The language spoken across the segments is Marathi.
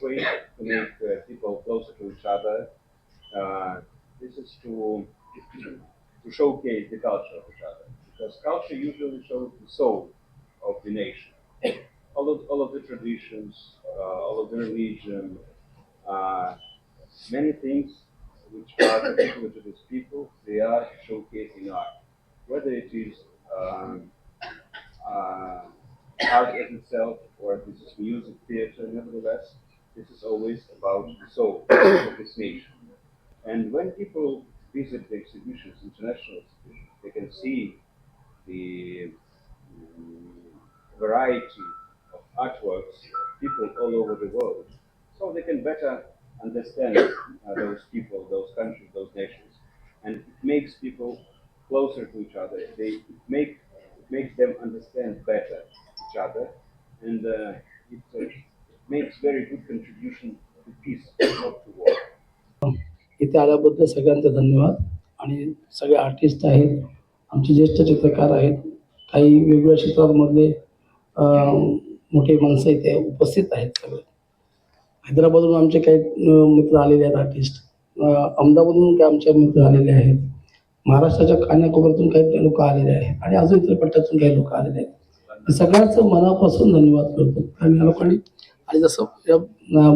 way to make people closer to each other. This is to showcase the culture of each other, because culture usually shows the soul of the nation. All of the traditions, all of the religion, uh, many things which are particular to these people, they are showcased in art. Whether it is um, uh, art as itself or this is music, theater, nevertheless, this is always about the soul of this nation. And when people visit the exhibitions, international exhibitions, they can see the variety of artworks of people all over the world, so they can better understand those people, those countries, those nations, and it makes people closer to each other. It makes them understand better each other, and it makes very good contribution to peace, not to war. इथे आल्याबद्दल सगळ्यांचे धन्यवाद. आणि सगळे आर्टिस्ट आहेत, आमचे ज्येष्ठ चित्रकार आहेत, काही वेगवेगळ्या क्षेत्रांमधले मोठे माणसं इथे उपस्थित आहेत. सगळे हैदराबादहून आमचे काही मित्र आलेले आहेत आर्टिस्ट, अहमदाबादहून काही आमचे मित्र आलेले आहेत, महाराष्ट्राच्या कानाकोपऱ्यातून काही लोक आलेले आहेत आणि अजून इतर पट्ट्यातून काही लोक आलेले आहेत. सगळ्यांचं मनापासून धन्यवाद करतो. कारण या लोकांनी आणि जसं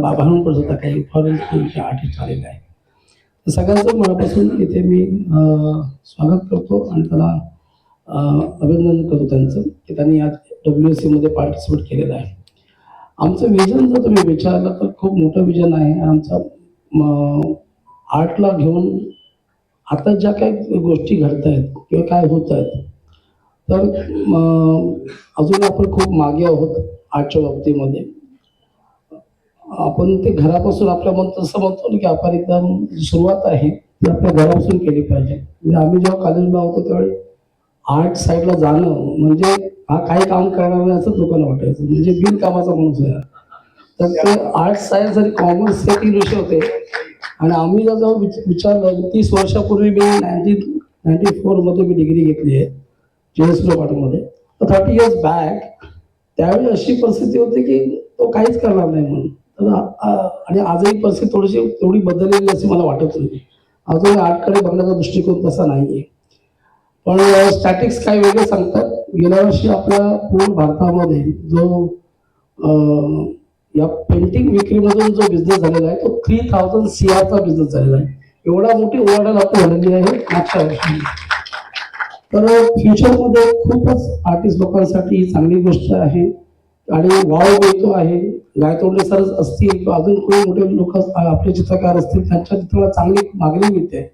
बाबांहून पडत होता काही फॉरेन आर्टिस्ट आलेले आहेत, सगळ्यांचं मनापासून इथे मी स्वागत करतो आणि त्याला अभिनंदन करतो त्यांचं की त्यांनी आज WSC मध्ये पार्टिसिपेट केलेलं आहे. आमचं विजन जर तुम्ही विचारलं तर खूप मोठं विजन आहे. आमचा आर्टला घेऊन आता ज्या काही गोष्टी घडत आहेत किंवा काय होत आहेत, तर अजून आपण खूप मागे आहोत आर्टच्या बाबतीमध्ये. आपण ते घरापासून आपल्या म्हणतो असं म्हणतो की आपण एकदम सुरुवात आहे ती आपल्या घरापासून केली पाहिजे. म्हणजे आम्ही जेव्हा कॉलेजला होतो त्यावेळी आर्ट साईडला जाणं म्हणजे हा काही काम करणार नाही असंच लोकांना वाटायचं, म्हणजे बिनकामाचा माणूस आहे. तर ते आर्ट सायन्स आणि कॉमर्स हे 3 विषय होते. आणि आम्ही जेव्हा विचारलं 30 वर्षापूर्वी मी 1994 मध्ये मी डिग्री घेतली आहे JS मध्ये, तर 30 इयर्स बॅक त्यावेळी अशी परिस्थिती होती की तो काहीच करणार नाही म्हणून. आणि आजही परिस्थिती थोडी बदललेली अशी मला वाटत नाही. अजून आर्टकडे बघण्याचा दृष्टिकोन तसा नाहीये. पण स्टॅटिक्स काही वेगळे सांगतात. गेल्या वर्षी आपल्या पूर्ण भारतामध्ये जो या पेंटिंग विक्रीमधून जो बिझनेस झालेला आहे तो 3000 CRचा बिझनेस झालेला आहे. एवढा मोठी ओव्हरऑल आपली झालेली आहे मागच्या वर्षी. तर फ्युचरमध्ये खूपच आर्टिस्ट लोकांसाठी ही चांगली गोष्ट आहे आणि वाव मिळतो आहे. गायतोंडे सर असतील किंवा अजून कोणी मोठे लोक आपले चित्रकार असतील त्यांच्या चित्राला चांगली मागणी मिळते.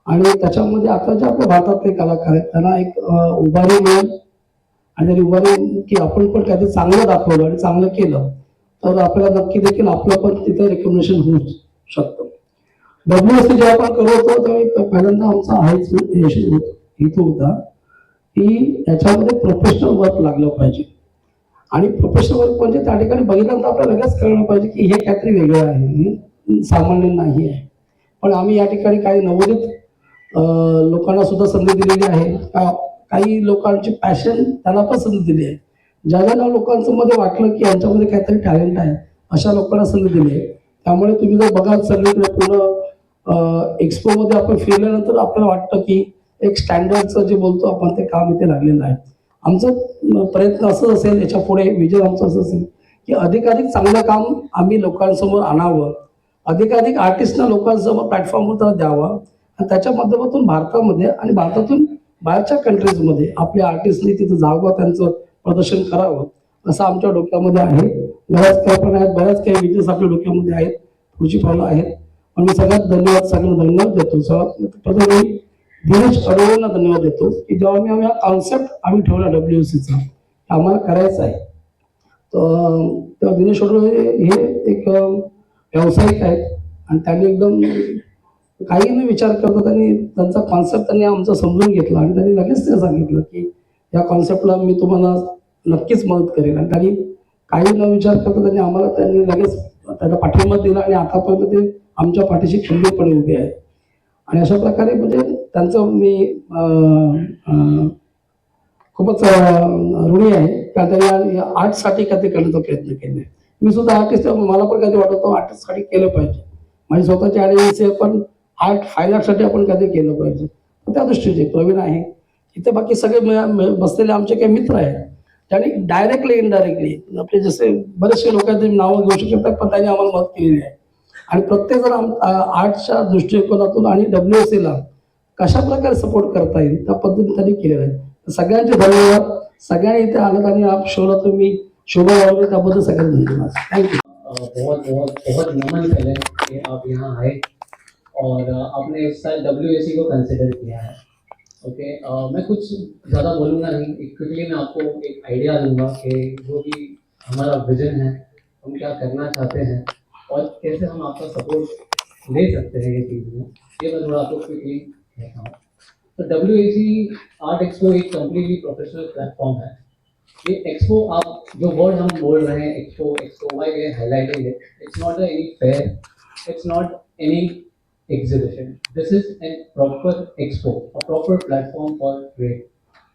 आणि त्याच्यामध्ये आता जे आपल्या भारतातले कलाकार आहेत त्यांना एक उभारी मिळेल. आणि उभारी की आपण पण काहीतरी चांगलं दाखवलं आणि चांगलं केलं तर आपल्याला नक्की देखील आपलं पण तिथे रेकग्नेशन होऊ शकतं. WSC जेव्हा आपण करत होतो तेव्हा पहिल्यांदा आमचा हाच हेतू होता की याच्यामध्ये प्रोफेशनल वर्क लागलं पाहिजे. आणि प्रोफेशनल वर्क म्हणजे त्या ठिकाणी बघितल्यानंतर आपल्याला लगेच कळलं पाहिजे की हे काहीतरी वेगळं आहे, सामान्य नाही आहे. पण आम्ही या ठिकाणी काही नवोदित लोकांना सुद्धा संधी दिलेली आहे. काही लोकांची पॅशन त्यांना पण संधी दिली आहे. ज्या लोकांचं मध्ये वाटलं की यांच्यामध्ये काहीतरी टॅलेंट आहे अशा लोकांना संधी दिली आहे. त्यामुळे तुम्ही जर बघाल सगळीकडे पूर्ण एक्सपो मध्ये आपण फिरल्यानंतर आपल्याला वाटतं की एक स्टँडर्डचं जे बोलतो आपण ते काम इथे लागलेलं आहे. आमचं प्रयत्न असं असेल, याच्या पुढे विजन आमचं असं असेल की अधिकाधिक चांगलं काम आम्ही लोकांसमोर आणावं, अधिकाधिक आर्टिस्टना लोकांसमोर प्लॅटफॉर्मवर द्यावा आणि त्याच्या माध्यमातून भारतामध्ये आणि भारतातून बाहेरच्या कंट्रीजमध्ये आपल्या आर्टिस्टनी तिथं जावं, त्यांचं प्रदर्शन करावं असं आमच्या डोक्यामध्ये आहे. बऱ्याच कल्पना आहेत, बऱ्याच काही विजन्स आपल्या डोक्यामध्ये आहेत, पुढची पावलं आहेत. पण मी सगळ्यांना धन्यवाद देतो. दिनेश अडोळेंना धन्यवाद देतो की जेव्हा आम्ही हा कॉन्सेप्ट आम्ही ठेवला WSCचा आम्हाला करायचा आहे, तर दिनेश अडोळे हे एक व्यावसायिक आहेत आणि त्यांनी एकदम काही न विचार करता त्यांचा कॉन्सेप्ट त्यांनी आमचा समजून घेतला आणि त्यांनी लगेच ते सांगितलं की या कॉन्सेप्टला मी तुम्हाला नक्कीच मदत करेन. आणि त्यांनी काही न विचार करता त्यांनी लगेच त्याचा पाठिंबा दिला आणि आतापर्यंत ते आमच्या पाठीशी खंबीरपणे उभे आहेत. आणि अशा प्रकारे म्हणजे त्यांचं मी खूपच ऋणी आहे कारण त्यांनी आर्टसाठी काहीतरी करण्याचा प्रयत्न केला. मी सुद्धा आर्टिस्ट, मला पण कधी वाटतं आर्टिस्टसाठी केलं पाहिजे. माझी स्वतःची ॲडव्हान्स आहे, पण फाईन आर्टसाठी आपण कधी केलं पाहिजे. तर त्या दृष्टीने प्रवीण आहे. इथे बाकी सगळे बसलेले आमचे काही मित्र आहेत. त्यांनी डायरेक्टली इनडायरेक्टली आपले जसे बरेचसे लोक आहेत, ते नावं घेऊ शकतात, पण त्यांनी आम्हाला मदत केलेली आहे. आणि प्रत्येक जण आर्टच्या दृष्टिकोनातून आणि WSCला कशा प्रकारे सपोर्ट करता येईल त्या पद्धतीने त्यांनी केलेलं आहे. तर सगळ्यांचे धन्यवाद. सगळ्यांनी इथे आलात आणि आप शोला तुम्ही शोभा वाढवली, त्याबद्दल सगळ्यांना धन्यवाद. थँक्यू. बहुत बहुत बहुत नमन करें कि आप यहाँ आए और आपने इस साल WSC को कंसिडर किया है. ओके, मैं कुछ ज़्यादा बोलूँगा नहीं. एक क्विकली मैं आपको एक आइडिया दूंगा कि जो भी हमारा विजन है, हम क्या करना चाहते हैं और कैसे हम आपका सपोर्ट ले सकते हैं ये चीज़ में. ये मैं थोड़ा आपको क्विकली कहता हूँ. तो WSC आर्ट एक्सपो एक कम्प्लीटली प्रोफेशनल प्लेटफॉर्म है. ये एक्सपो, आप जो वर्ड हम बोल रहे हैं expo expo, why we are highlighting it, it's not any fair, it's not any exhibition. This is a proper expo, a proper platform for trade,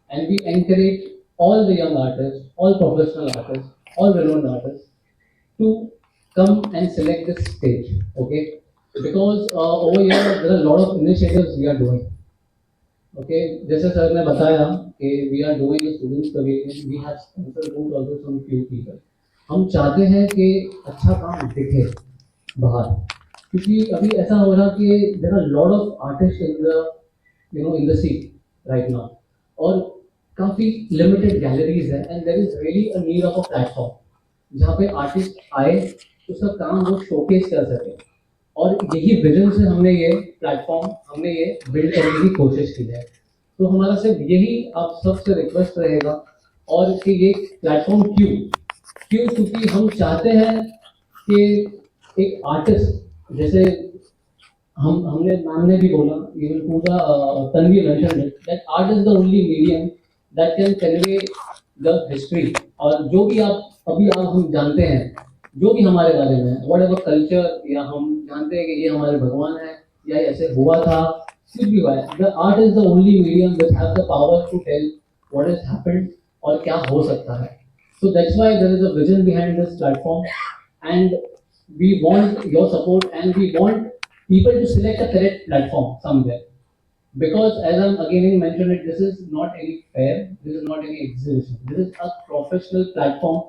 and we encourage all the young artists, all professional artists, all renowned artists to come and select this stage. Okay, because over here there are a lot of initiatives we are doing. Okay, जैसे सर ने बताया कि we are doing a students pavilion, we have sponsored booth also from few people. हम चाहते हैं कि अच्छा काम दिखे बाहर, क्योंकि अभी ऐसा हो रहा कि there are lot of artist in the in the scene right now, और काफ़ी लिमिटेड गैलरीज है, and there is really a need of a platform जहाँ पे आर्टिस्ट आए, उसका काम वो शोकेस कर सके. और यही विजन से हमने ये प्लेटफॉर्म, हमने ये बिल्ड करने की कोशिश की है. तो हमारा सिर्फ यही आप सबसे रिक्वेस्ट रहेगा, और कि ये प्लेटफॉर्म क्यों क्योंकि हम चाहते हैं कि एक आर्टिस्ट, जैसे हमने मैम ने भी बोला, even Pooja Tanvi mention that art is the only medium that can convey the history. और जो भी आप अभी हम जानते हैं, जो भी हमारे बारे में व्हाट एवर कल्चर, या हम जानते हैं कि ये हमारे भगवान है, या ऐसे हुआ था, कुछ भी हुआ है, the art is the only medium that have the power to tell what has happened और क्या हो सकता है. So that's why there is a vision behind this platform, and we want your support, and we want people to select a correct platform somewhere, because as I'm again mentioned it, this is not any fair, this is not any exhibition, this is a professional platform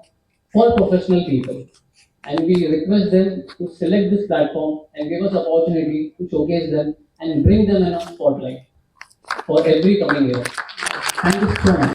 for professional people, and we request them to select this platform and give us opportunity to showcase them and bring them in a spotlight for every coming year. Thank you so much.